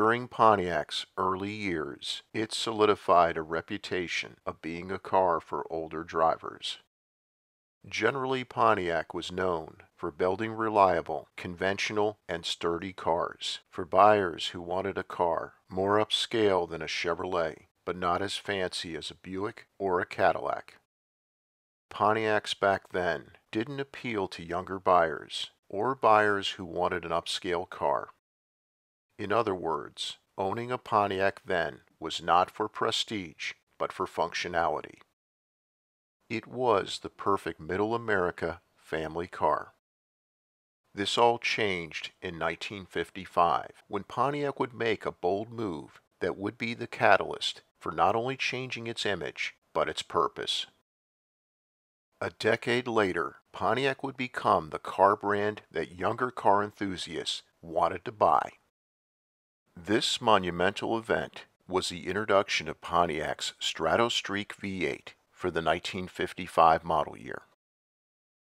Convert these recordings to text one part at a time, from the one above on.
During Pontiac's early years, it solidified a reputation of being a car for older drivers. Generally, Pontiac was known for building reliable, conventional, and sturdy cars for buyers who wanted a car more upscale than a Chevrolet, but not as fancy as a Buick or a Cadillac. Pontiacs back then didn't appeal to younger buyers or buyers who wanted an upscale car. In other words, owning a Pontiac then was not for prestige, but for functionality. It was the perfect middle America family car. This all changed in 1955 when Pontiac would make a bold move that would be the catalyst for not only changing its image, but its purpose. A decade later, Pontiac would become the car brand that younger car enthusiasts wanted to buy. This monumental event was the introduction of Pontiac's Strato-Streak V8 for the 1955 model year.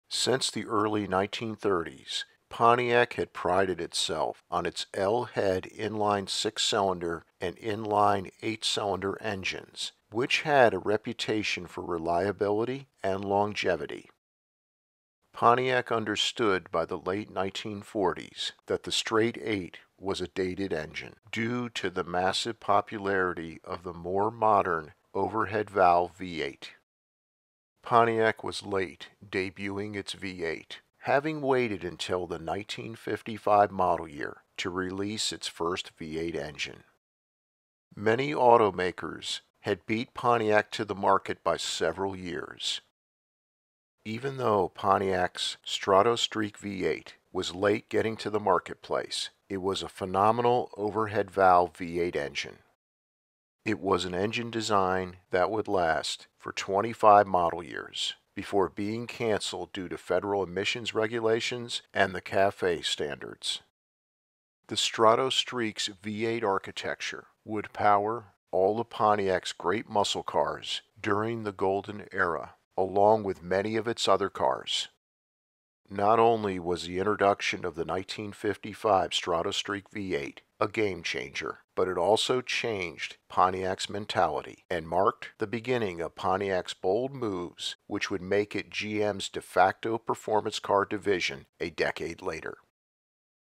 Since the early 1930s, Pontiac had prided itself on its L-head inline 6-cylinder and inline 8-cylinder engines, which had a reputation for reliability and longevity. Pontiac understood by the late 1940s that the straight 8 was a dated engine due to the massive popularity of the more modern overhead valve V8. Pontiac was late debuting its V8, having waited until the 1955 model year to release its first V8 engine. Many automakers had beat Pontiac to the market by several years. Even though Pontiac's Strato-Streak V8 was late getting to the marketplace, it was a phenomenal overhead valve V8 engine. It was an engine design that would last for 25 model years before being canceled due to federal emissions regulations and the CAFE standards. The Strato-Streak's V8 architecture would power all of Pontiac's great muscle cars during the Golden Era, along with many of its other cars. Not only was the introduction of the 1955 Strato-Streak V8 a game changer, but it also changed Pontiac's mentality and marked the beginning of Pontiac's bold moves, which would make it GM's de facto performance car division a decade later.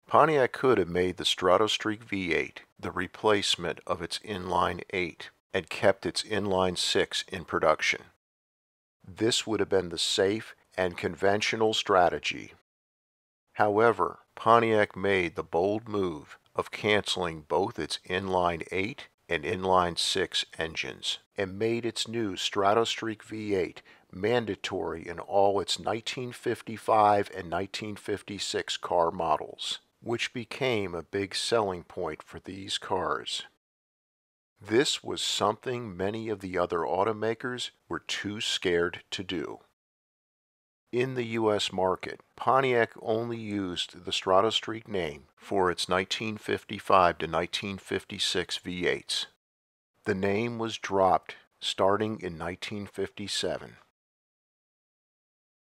Pontiac could have made the Strato-Streak V8 the replacement of its inline 8 and kept its inline 6 in production. This would have been the safe and conventional strategy. However, Pontiac made the bold move of canceling both its inline 8 and inline 6 engines and made its new Strato-Streak V8 mandatory in all its 1955 and 1956 car models, which became a big selling point for these cars. This was something many of the other automakers were too scared to do. In the U.S. market, Pontiac only used the Strato-Streak name for its 1955 to 1956 V8s. The name was dropped starting in 1957.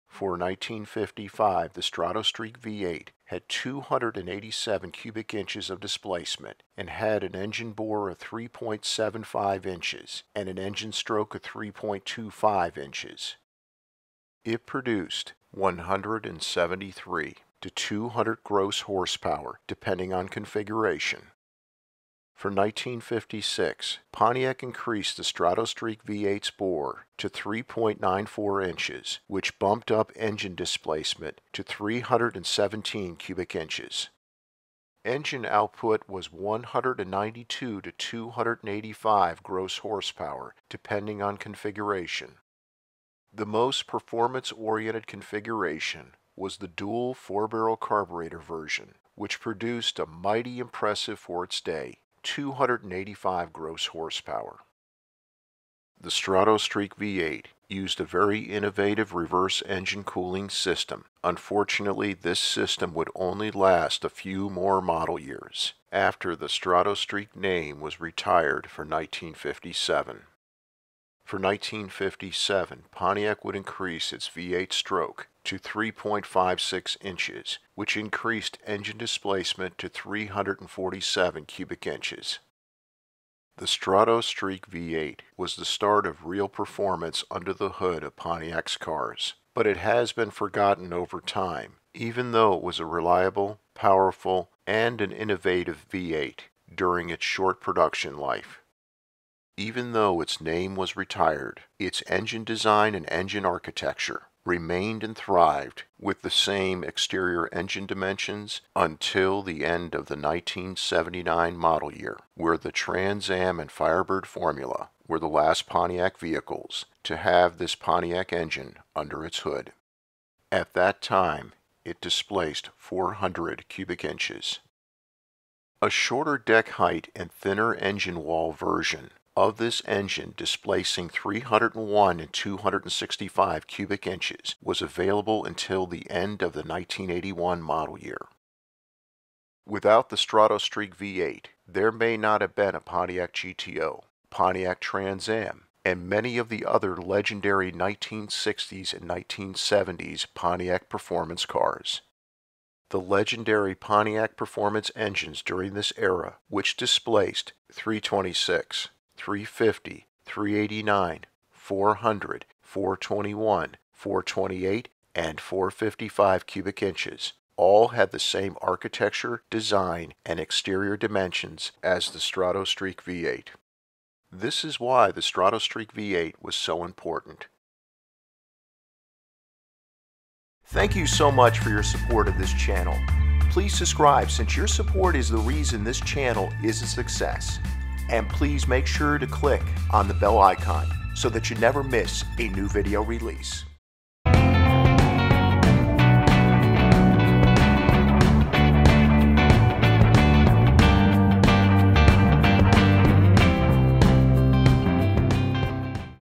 For 1955, the Strato-Streak V8 had 287 cubic inches of displacement and had an engine bore of 3.75 inches and an engine stroke of 3.25 inches. It produced 173 to 200 gross horsepower, depending on configuration. For 1956, Pontiac increased the Strato-Streak V8's bore to 3.94 inches, which bumped up engine displacement to 317 cubic inches. Engine output was 192 to 285 gross horsepower, depending on configuration. The most performance-oriented configuration was the dual 4-barrel carburetor version, which produced a mighty impressive for its day 285 gross horsepower. The Strato-Streak V8 used a very innovative reverse engine cooling system. Unfortunately, this system would only last a few more model years after the Strato-Streak name was retired for 1957. For 1957, Pontiac would increase its V8 stroke to 3.56 inches, which increased engine displacement to 347 cubic inches. The Strato-Streak V8 was the start of real performance under the hood of Pontiac's cars, but it has been forgotten over time, even though it was a reliable, powerful, and an innovative V8 during its short production life. Even though its name was retired, its engine design and engine architecture remained and thrived with the same exterior engine dimensions until the end of the 1979 model year, where the Trans Am and Firebird formula were the last Pontiac vehicles to have this Pontiac engine under its hood. At that time, it displaced 400 cubic inches. A shorter deck height and thinner engine wall version of this engine displacing 301 and 265 cubic inches was available until the end of the 1981 model year. Without the Strato-Streak V8, there may not have been a Pontiac GTO, Pontiac Trans Am, and many of the other legendary 1960s and 1970s Pontiac performance cars. The legendary Pontiac performance engines during this era, which displaced 326, 350, 389, 400, 421, 428, and 455 cubic inches, all had the same architecture, design, and exterior dimensions as the Strato-Streak V8. This is why the Strato-Streak V8 was so important. Thank you so much for your support of this channel. Please subscribe, since your support is the reason this channel is a success. And please make sure to click on the bell icon so that you never miss a new video release.